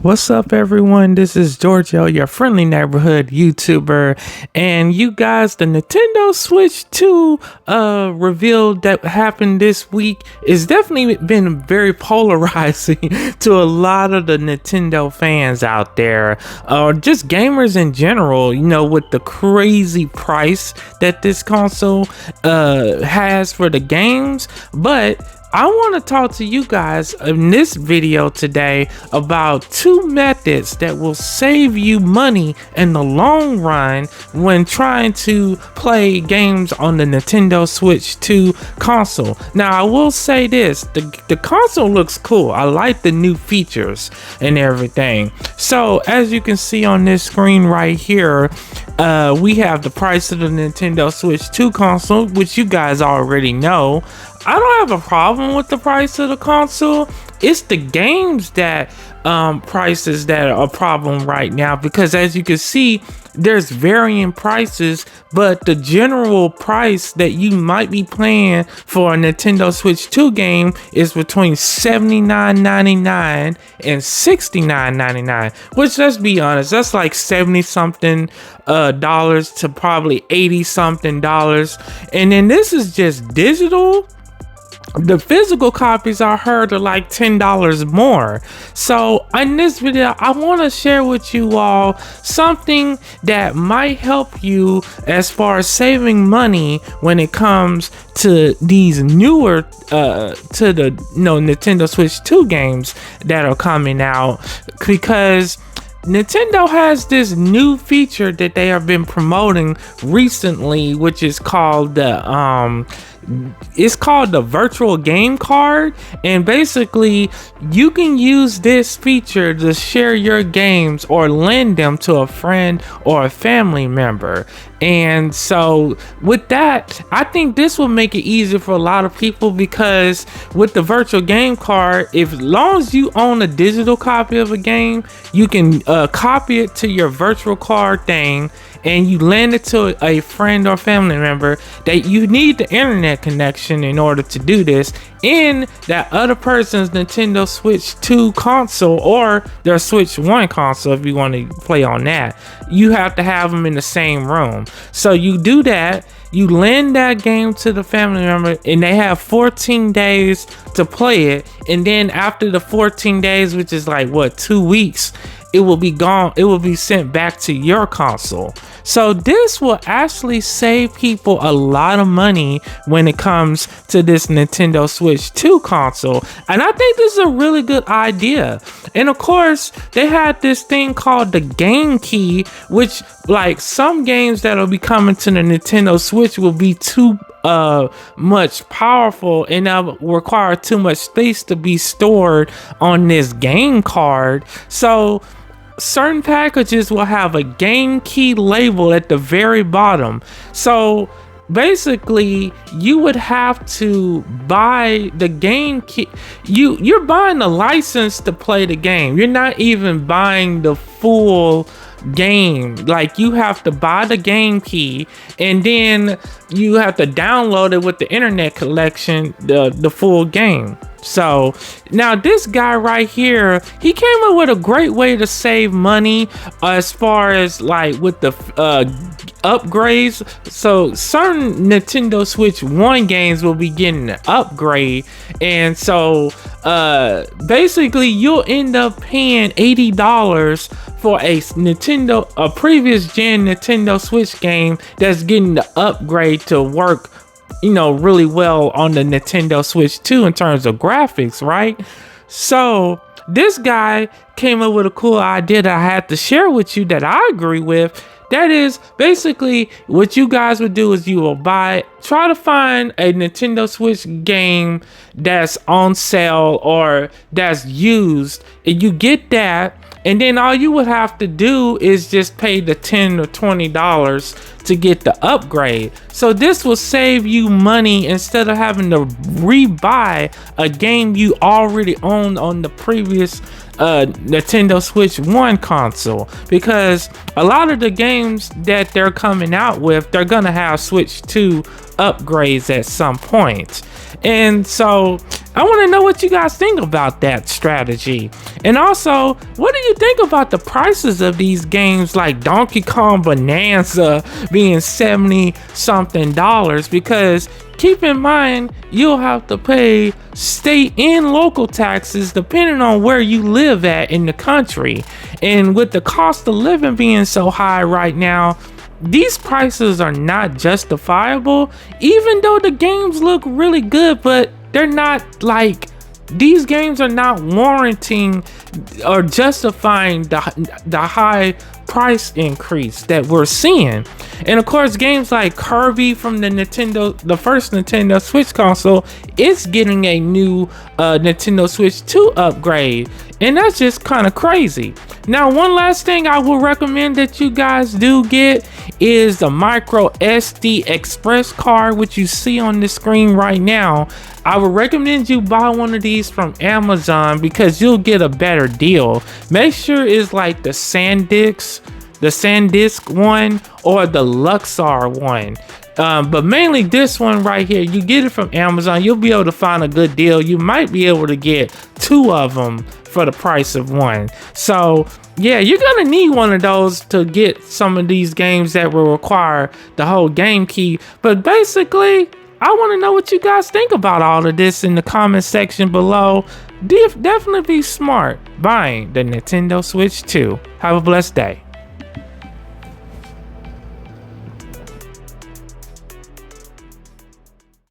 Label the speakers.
Speaker 1: What's up, everyone? This is Giorgio, your friendly neighborhood YouTuber. And you guys, the Nintendo Switch 2 reveal that happened this week is definitely been very polarizing to a lot of the Nintendo fans out there, or just gamers in general, with the crazy price that this console has for the games. But I want to talk to you guys in this video today about two methods that will save you money in the long run when trying to play games on the Nintendo Switch 2 console. Now, I will say this, the console looks cool. I like the new features and everything. So as you can see on this screen right here, we have the price of the Nintendo Switch 2 console, which you guys already know. I don't have a problem with the price of the console. It's the games that prices that are a problem right now, because as you can see, there's varying prices, but the general price that you might be paying for a Nintendo Switch 2 game is between $79.99 and $69.99, which, let's be honest, that's like 70 something dollars to probably 80 something dollars. And then this is just digital. The physical copies I heard are like $10 more. So in this video, I want to share with you all something that might help you as far as saving money when it comes to these newer to the Nintendo Switch 2 games that are coming out, because Nintendo has this new feature that they have been promoting recently, which is called the virtual game card. And basically you can use this feature to share your games or lend them to a friend or a family member. And so with that, I think this will make it easier for a lot of people, because with the virtual game card, as long as you own a digital copy of a game, you can copy it to your virtual card thing and you lend it to a friend or family member. That you need the internet connection in order to do this, in that other person's Nintendo Switch 2 console or their Switch 1 console. If you want to play on that, you have to have them in the same room. So you do that, you lend that game to the family member, and they have 14 days to play it. And then after the 14 days, which is like 2 weeks, it will be gone. It will be sent back to your console. So this will actually save people a lot of money when it comes to this Nintendo Switch 2 console. And I think this is a really good idea. And of course, they had this thing called the game key, which, like, some games that will be coming to the Nintendo Switch will be too much powerful and require too much space to be stored on this game card. So certain packages will have a game key label at the very bottom. So basically you would have to buy the game key. You're buying the license to play the game. You're not even buying the full game. Like, you have to buy the game key, and then you have to download it with the internet connection, the full game. So now this guy right here, he came up with a great way to save money as far as like with the upgrades. So certain Nintendo Switch 1 games will be getting an upgrade, and so basically you'll end up paying $80 for a previous gen Nintendo Switch game that's getting the upgrade to work really well on the Nintendo Switch 2 in terms of graphics, right? So this guy came up with a cool idea that I had to share with you that I agree with. That is basically what you guys would do is you will try to find a Nintendo Switch game that's on sale or that's used, and you get that. And then all you would have to do is just pay the $10 or $20 to get the upgrade. So this will save you money instead of having to rebuy a game you already owned on the previous Nintendo Switch 1 console, because a lot of the games that they're coming out with, they're gonna have Switch 2 upgrades at some point. And so I want to know what you guys think about that strategy. And also, what do you think about the prices of these games like Donkey Kong Bonanza being 70 something dollars? Because keep in mind, you'll have to pay state and local taxes depending on where you live at in the country. And with the cost of living being so high right now, these prices are not justifiable, even though the games look really good, but they're not like, these games are not warranting or justifying the high price increase that we're seeing. And of course, games like Kirby from the first Nintendo Switch console, it's getting a new Nintendo Switch 2 upgrade. And that's just kind of crazy. Now, one last thing I will recommend that you guys do get is the micro SD express card, which you see on the screen right now. I would recommend you buy one of these from Amazon because you'll get a better deal. Make sure it's like the SanDisk one or the Luxor one. But mainly this one right here, you get it from Amazon. You'll be able to find a good deal. You might be able to get 2 of them for the price of 1. So yeah, you're gonna need one of those to get some of these games that will require the whole game key. But basically, I want to know what you guys think about all of this in the comment section below. Definitely be smart buying the Nintendo Switch 2. Have a blessed day.